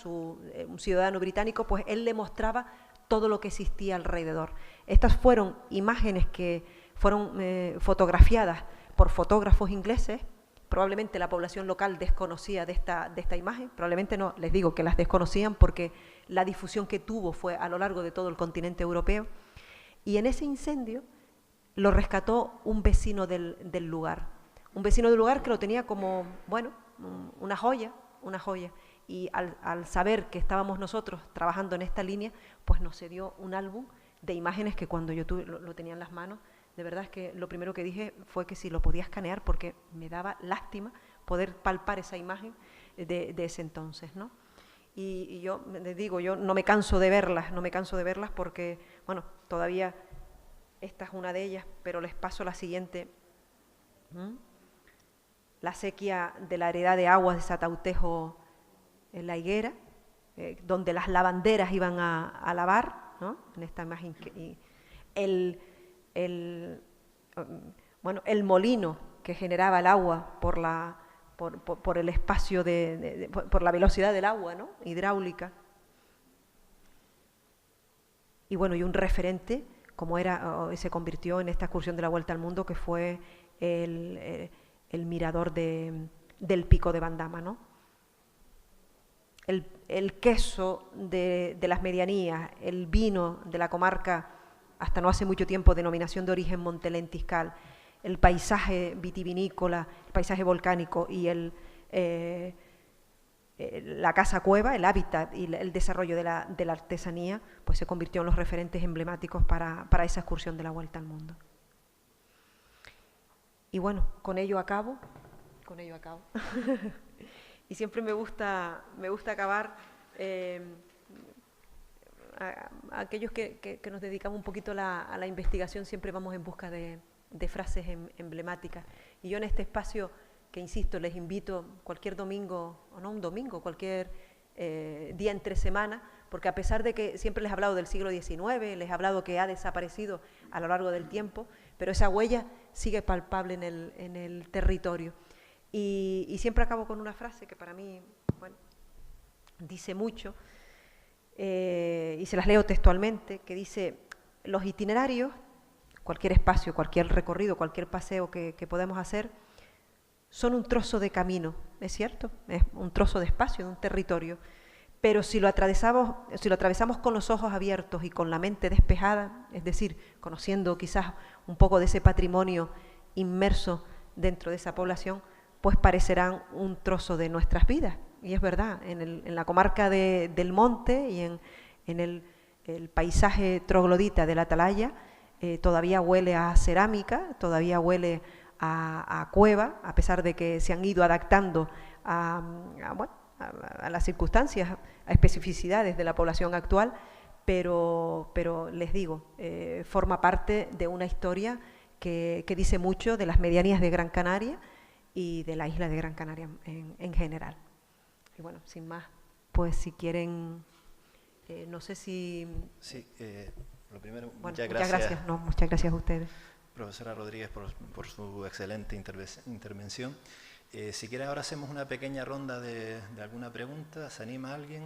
un ciudadano británico, pues él le mostraba todo lo que existía alrededor. Estas fueron imágenes que fueron fotografiadas por fotógrafos ingleses. Probablemente la población local desconocía de esta imagen, probablemente no, les digo que las desconocían porque la difusión que tuvo fue a lo largo de todo el continente europeo. Y en ese incendio lo rescató un vecino del lugar. Un vecino del lugar que lo tenía como, bueno, una joya. Y al saber que estábamos nosotros trabajando en esta línea, pues nos cedió un álbum de imágenes que cuando yo lo tenía en las manos, de verdad es que lo primero que dije fue que si lo podía escanear, porque me daba lástima poder palpar esa imagen de ese entonces, ¿no? Y yo les digo, yo no me canso de verlas porque, bueno, todavía esta es una de ellas, pero les paso la siguiente. La sequía de la heredad de aguas de Satautejo en la higuera, donde las lavanderas iban a lavar, ¿no? En esta imagen, el molino que generaba el agua por el espacio por la velocidad del agua, ¿no? Hidráulica. Y bueno, y un referente, como se convirtió en esta excursión de la Vuelta al Mundo, que fue el mirador del Pico de Bandama, ¿no? El queso de las medianías, el vino de la comarca, hasta no hace mucho tiempo denominación de origen Montelentiscal, el paisaje vitivinícola, el paisaje volcánico y la casa cueva, el hábitat y el desarrollo de la artesanía, pues se convirtió en los referentes emblemáticos para esa excursión de la Vuelta al Mundo. Y bueno, con ello acabo. Y siempre me gusta acabar, a aquellos que nos dedicamos un poquito a la investigación, siempre vamos en busca de frases emblemáticas. Y yo en este espacio, que insisto, les invito cualquier domingo, o no un domingo, cualquier día entre semana, porque a pesar de que siempre les he hablado del siglo XIX, les he hablado que ha desaparecido a lo largo del tiempo, pero esa huella sigue palpable en el territorio. Y siempre acabo con una frase que para mí, bueno, dice mucho, y se las leo textualmente, que dice: los itinerarios, cualquier espacio, cualquier recorrido, cualquier paseo que podemos hacer, son un trozo de camino, ¿es cierto? Es un trozo de espacio, de un territorio, pero si lo atravesamos con los ojos abiertos y con la mente despejada, es decir, conociendo quizás un poco de ese patrimonio inmerso dentro de esa población, pues parecerán un trozo de nuestras vidas. Y es verdad, en la comarca del Monte y en el paisaje troglodita de la Atalaya, todavía huele a cerámica, todavía huele a cueva, a pesar de que se han ido adaptando a las circunstancias, a especificidades de la población actual, pero les digo, forma parte de una historia que dice mucho de las medianías de Gran Canaria y de la isla de Gran Canaria en general. Y bueno, sin más, pues si quieren, no sé si... Sí, lo primero, bueno, muchas gracias. Muchas gracias a ustedes. Profesora Rodríguez, por su excelente intervención. Si quiere, ahora hacemos una pequeña ronda de alguna pregunta. ¿Se anima alguien?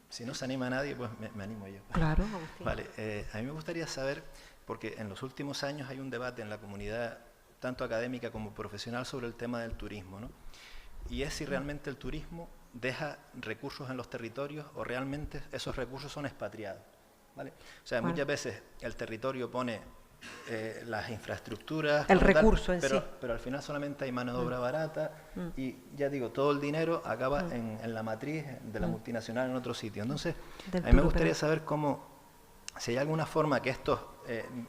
Si no se anima nadie, pues me animo yo. Claro, Agustín. Vale, a mí me gustaría saber, porque en los últimos años hay un debate en la comunidad, tanto académica como profesional, sobre el tema del turismo, ¿no? Y es si realmente el turismo deja recursos en los territorios o realmente esos recursos son expatriados, ¿vale? O sea, muchas veces el territorio pone las infraestructuras, el recurso en sí, pero al final solamente hay mano de obra barata y ya digo, todo el dinero acaba en la matriz de la multinacional en otro sitio. Entonces, a mí me gustaría saber si hay alguna forma que estos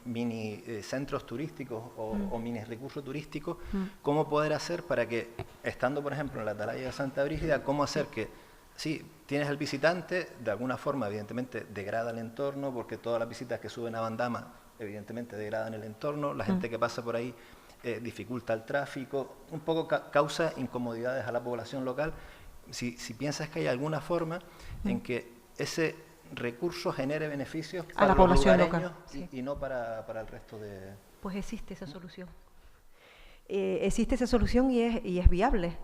mini centros turísticos o mini recursos turísticos, cómo poder hacer para que, estando por ejemplo en la Atalaya de Santa Brígida, cómo hacer que, sí, tienes el visitante, de alguna forma evidentemente degrada el entorno, porque todas las visitas que suben a Bandama evidentemente degradan el entorno, la gente que pasa por ahí dificulta el tráfico, un poco causa incomodidades a la población local. Si piensas que hay alguna forma en que ese recurso genere beneficios para la población los local, sí, y no para el resto de... Pues existe esa solución. Existe esa solución y es viable.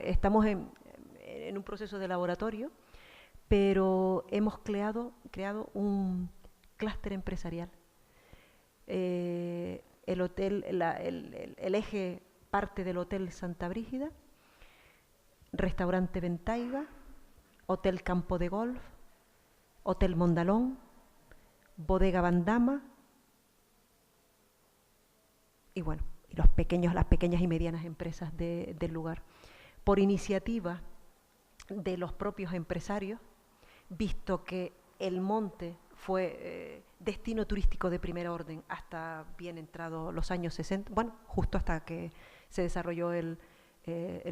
Estamos en un proceso de laboratorio, pero hemos creado un clúster empresarial. El hotel, el eje parte del Hotel Santa Brígida, Restaurante Ventaiga, Hotel Campo de Golf, Hotel Mondalón, Bodega Bandama y bueno, las pequeñas y medianas empresas del lugar. Por iniciativa de los propios empresarios, visto que el monte fue destino turístico de primer orden hasta bien entrado los años 60, bueno, justo hasta que se desarrolló el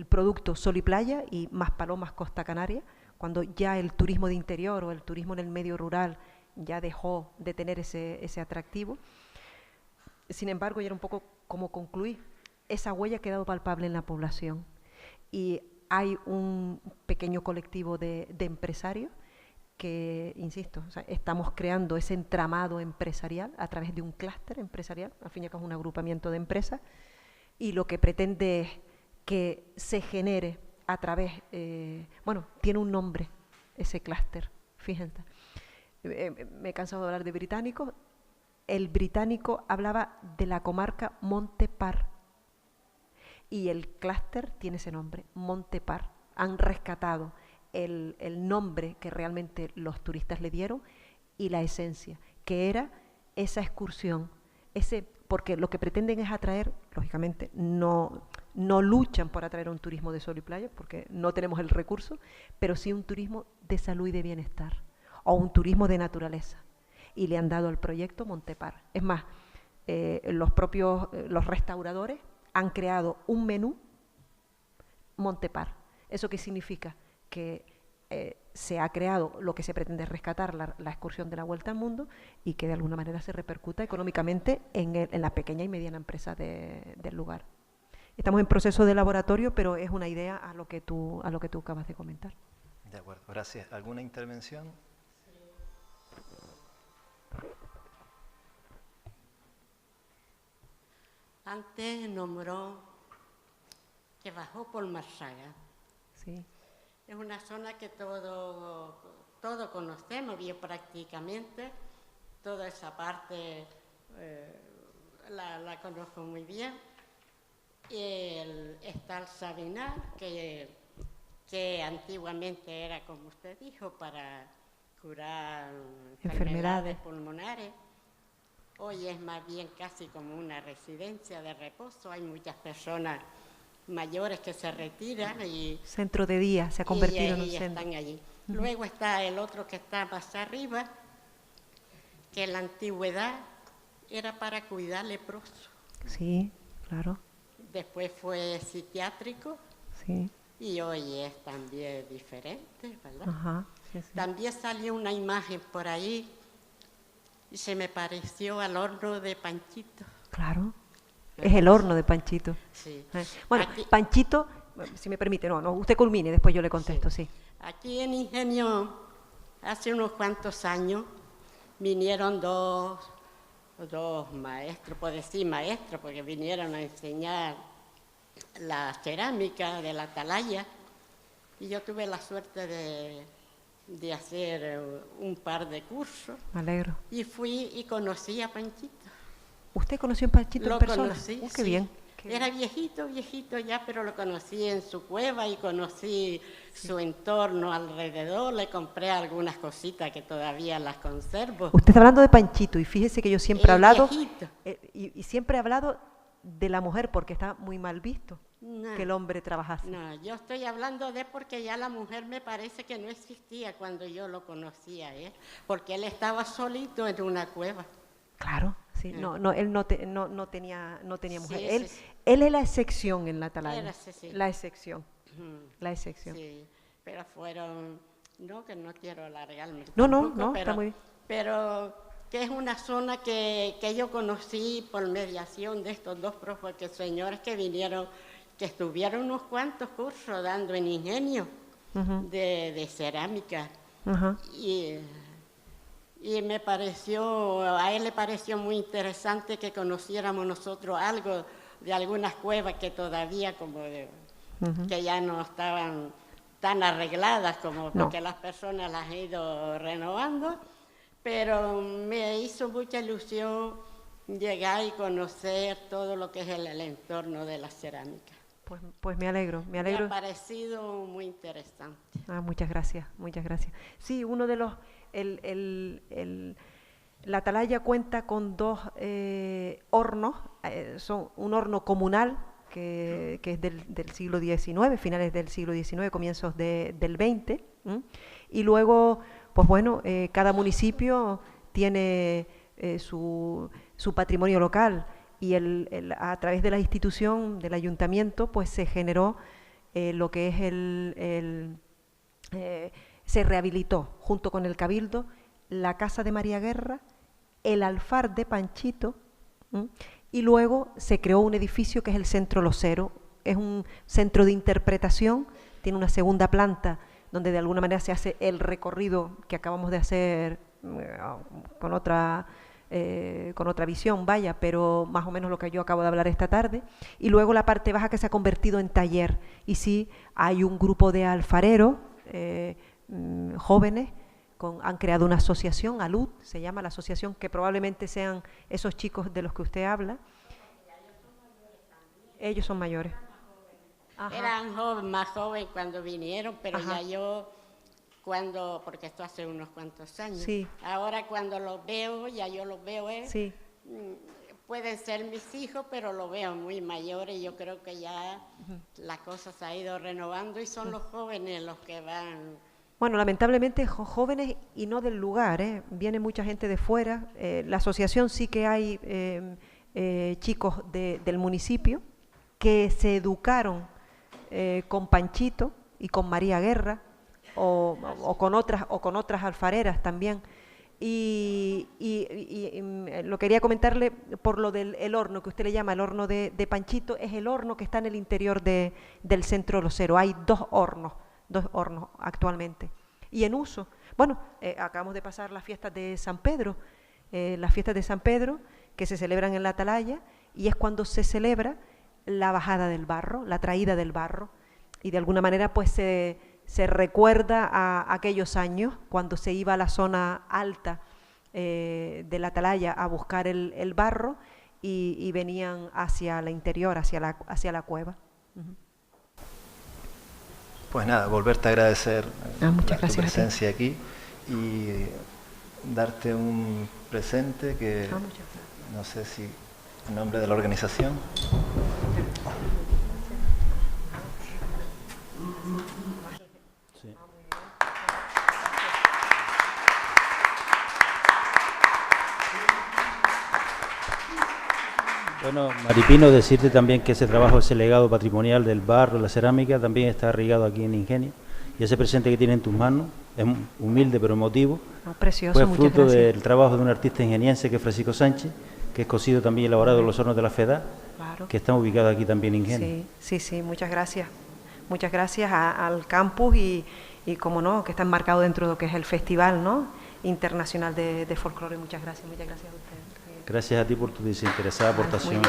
producto Sol y Playa y Más Palomas Costa Canaria, cuando ya el turismo de interior o el turismo en el medio rural ya dejó de tener ese atractivo. Sin embargo, ya era un poco como concluir, esa huella ha quedado palpable en la población y hay un pequeño colectivo de empresarios que, insisto, o sea, estamos creando ese entramado empresarial a través de un clúster empresarial, al fin y al cabo es un agrupamiento de empresas, y lo que pretende es que se genere a través, bueno, tiene un nombre ese clúster, fíjense. Me he cansado de hablar de británicos. El británico hablaba de la comarca Montepar y el clúster tiene ese nombre, Montepar. Han rescatado el nombre que realmente los turistas le dieron y la esencia, que era esa excursión, porque lo que pretenden es atraer, lógicamente, no luchan por atraer un turismo de sol y playa, porque no tenemos el recurso, pero sí un turismo de salud y de bienestar, o un turismo de naturaleza. Y le han dado al proyecto Montepar. Es más, los restauradores han creado un menú Montepar. ¿Eso qué significa? Que se ha creado lo que se pretende rescatar, la excursión de la Vuelta al Mundo, y que de alguna manera se repercuta económicamente en la pequeña y mediana empresa del lugar. Estamos en proceso de laboratorio, pero es una idea a lo que tú acabas de comentar. De acuerdo, gracias. ¿Alguna intervención? Antes nombró que bajó por Marsaga. Sí. Es una zona que todo conocemos bien prácticamente. Toda esa parte la conozco muy bien. Está el Sabinar, que antiguamente era, como usted dijo, para curar enfermedades pulmonares. Hoy es más bien casi como una residencia de reposo. Hay muchas personas mayores que se retiran y... Centro de día, se ha convertido en un centro. Están allí. Luego está el otro que está más arriba, que en la antigüedad era para cuidar leprosos. Sí, claro. Después fue psiquiátrico. Sí. Y hoy es también diferente, ¿verdad? Ajá, sí, sí. También salió una imagen por ahí y se me pareció al horno de Panchito. Claro, es el horno de Panchito. Sí. Bueno, aquí, Panchito, si me permite, no, usted culmine, después yo le contesto, sí. Aquí en Ingenio, hace unos cuantos años, vinieron dos maestros, puedo decir maestros, porque vinieron a enseñar la cerámica de la atalaya, y yo tuve la suerte de hacer un par de cursos. Me alegro. Y fui y conocí a Panchito. ¿Usted conoció a Panchito en persona? Lo conocí, qué sí. Bien. Era viejito ya, pero lo conocí en su cueva y conocí su entorno alrededor. Le compré algunas cositas que todavía las conservo. Usted está hablando de Panchito y fíjese que yo siempre he hablado viejito. y siempre he hablado de la mujer porque está muy mal visto que el hombre trabajase. No, yo estoy hablando de porque ya la mujer me parece que no existía cuando yo lo conocía, porque él estaba solito en una cueva. Claro, sí, no, él no tenía mujer. Sí, Él es la excepción en la atalaya. Sí. La excepción. La excepción. Sí, pero fueron, no, que no quiero alargarme. No, tampoco, está muy bien. Pero que es una zona que yo conocí por mediación de estos dos profes, señores que vinieron, que estuvieron unos cuantos cursos dando en Ingenio de cerámica. Y me pareció, a él le pareció muy interesante que conociéramos nosotros algo de algunas cuevas que todavía que ya no estaban tan arregladas como porque las personas las han ido renovando, pero me hizo mucha ilusión llegar y conocer todo lo que es el entorno de la cerámica. Pues me alegro. Me ha parecido muy interesante. Muchas gracias. Sí, uno de los... la atalaya cuenta con dos hornos, son un horno comunal que es del siglo XIX, finales del siglo XIX, comienzos del XX, y luego, pues bueno, cada municipio tiene su patrimonio local y a través de la institución del ayuntamiento pues se generó lo que es se rehabilitó junto con el Cabildo la Casa de María Guerra, el Alfar de Panchito, y luego se creó un edificio que es el Centro Losero. Es un centro de interpretación, tiene una segunda planta donde de alguna manera se hace el recorrido que acabamos de hacer con otra visión, pero más o menos lo que yo acabo de hablar esta tarde, y luego la parte baja que se ha convertido en taller, y sí, hay un grupo de alfareros jóvenes, han creado una asociación, ALUD, se llama la asociación, que probablemente sean esos chicos de los que usted habla. Ellos son mayores. Eran más jóvenes cuando vinieron, pero ya yo, porque esto hace unos cuantos años, ahora cuando los veo, ya yo los veo, pueden ser mis hijos, pero los veo muy mayores y yo creo que ya la cosa se ha ido renovando y son los jóvenes los que van... Bueno, lamentablemente jóvenes y no del lugar, viene mucha gente de fuera. La asociación sí que hay chicos del municipio que se educaron con Panchito y con María Guerra o con otras alfareras también. Y lo quería comentarle por lo del horno, que usted le llama el horno de Panchito, es el horno que está en el interior del Centro Losero. Hay dos hornos hornos actualmente. Y en uso, bueno, acabamos de pasar las fiestas de San Pedro, que se celebran en la Atalaya, y es cuando se celebra la bajada del barro, la traída del barro, y de alguna manera pues se recuerda a aquellos años cuando se iba a la zona alta de la Atalaya a buscar el barro y venían hacia el interior, hacia la cueva. Pues nada, volverte a agradecer tu presencia aquí y darte un presente que no sé si en nombre de la organización. Sí. Bueno, Maripino, decirte también que ese trabajo, ese legado patrimonial del barro, la cerámica, también está irrigado aquí en Ingenio. Y ese presente que tiene en tus manos es humilde pero emotivo. Precioso, fue muchas fruto gracias. del trabajo de un artista ingeniense que es Francisco Sánchez, que es cosido también y elaborado en los hornos de la FEDA, claro, que están ubicados aquí también en Ingenio. Sí, muchas gracias. Muchas gracias al campus y como no, que está enmarcado dentro de lo que es el Festival, ¿no?, Internacional de Folclore. Muchas gracias a ustedes. Gracias a ti por tu desinteresada aportación.